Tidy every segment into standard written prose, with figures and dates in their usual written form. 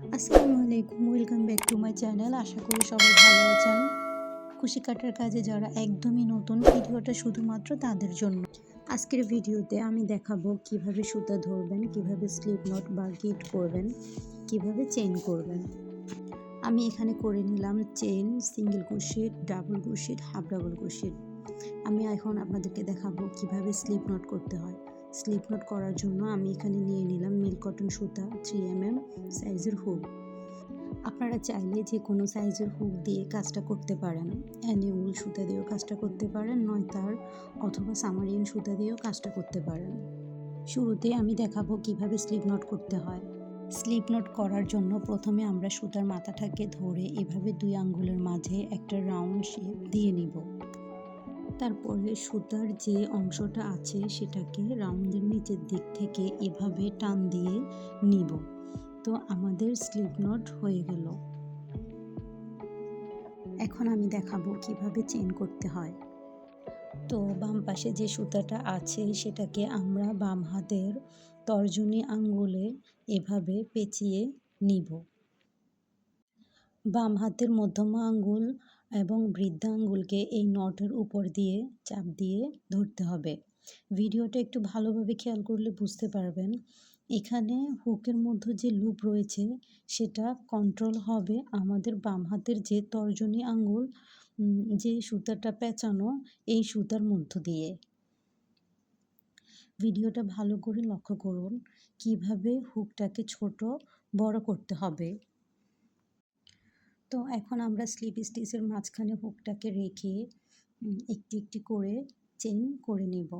আসসালামু আলাইকুম, welcome back to my channel. আশা করি সবাই ভালো আছেন। কুশি কাটার কাজে যারা একদমই নতুন, ভিডিওটা শুধুমাত্র তাদের জন্য। আজকের ভিডিওতে আমি দেখাবো কিভাবে সুতা ধরবেন, কিভাবে স্লিপ নট বা গিট করবেন, কিভাবে চেইন করবেন। আমি এখানে করে নিলাম chain, single crochet, double crochet, half double crochet. আমি এখন আপনাদেরকে দেখাবো কিভাবে স্লিপ নট করতে হয়। স্লিপ নট করার জন্য আমি এখানে নিয়ে নিলাম মিল কটন সুতা, 3 mm সাইজের হুক। আপনারা চাইলে যে কোনো সাইজের হুক দিয়ে কাজটা করতে পারেন। উল সুতা দিয়েও কাজটা করতে পারেন, নয় তার অথবা সামারিয়ান সুতা দিয়েও কাজটা করতে পারেন। শুরুতে আমি দেখাবো কিভাবে স্লিপ নট করতে হয়। স্লিপ নট করার জন্য প্রথমে আমরা সুতার মাথাটাকে ধরে এভাবে 2 আঙ্গুলের মাঝে একটা রাউন্ড শেপ দিয়ে নিব। তারপরে সুতার যে অংশটা আছে সেটাকে রাউন্ডের নিচের দিক থেকে এভাবে টান দিয়ে নিব। তো আমাদের স্লিপ নট হয়ে গেল। এখন আমি দেখাবো কিভাবে চেইন করতে হয়। তো বাম পাশে যে সুতাটা আছে সেটাকে আমরা বাম হাতের তর্জনী আঙ্গুলে এভাবে পেঁচিয়ে নিব। বাম হাতের মধ্যমা আঙ্গুল এবং বৃদ্ধা আঙ্গুলকে এই নটের উপর দিয়ে চাপ দিয়ে ধরতে হবে। ভিডিওটা একটু ভালোভাবে খেয়াল করলে বুঝতে পারবেন, এখানে হুকের মধ্যে যে লুপ রয়েছে সেটা কন্ট্রোল হবে আমাদের বাম হাতের যে তর্জনী আঙ্গুল, যে সুতাটা পেঁচানো এই সুতার মধ্য দিয়ে। ভিডিওটা ভালো করে লক্ষ্য করুন কিভাবে হুকটাকে ছোট বড় করতে হবে। তো এখন আমরা স্লিপ স্টিচের মাঝখানে হুকটাকে রেখে একটি একটি করে চেইন করে নেব।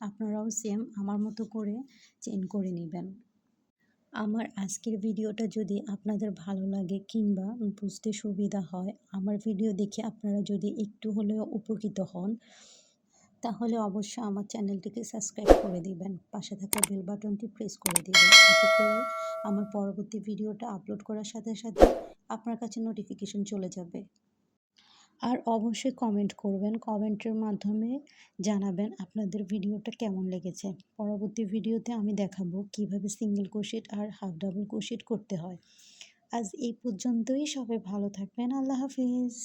আপনারাও সেম আমার মতো করে চেইন করে নেবেন। আমার আজকের ভিডিওটা যদি আপনাদের ভালো লাগে কিংবা বুঝতে সুবিধা হয়, আমার ভিডিও দেখে আপনারা যদি একটু হলেও উপকৃত হন, তাহলে অবশ্যই আমার চ্যানেলটিকে সাবস্ক্রাইব করে দিবেন, পাশে থাকা বেল বাটনটি প্রেস করে দিবেন। এতে করে আমার পরবর্তী ভিডিওটা আপলোড করার সাথে সাথে আপনার কাছে নোটিফিকেশন চলে যাবে। আর অবশ্যই কমেন্ট করবেন, কমেন্টের মাধ্যমে জানাবেন আপনাদের ভিডিওটা কেমন লেগেছে। পরবর্তী ভিডিওতে আমি দেখাবো কিভাবে সিঙ্গেল ক্রোশেট আর হাফ ডাবল ক্রোশেট করতে হয়। আজ এই পর্যন্তই, সবাই ভালো থাকবেন। আল্লাহ হাফিজ।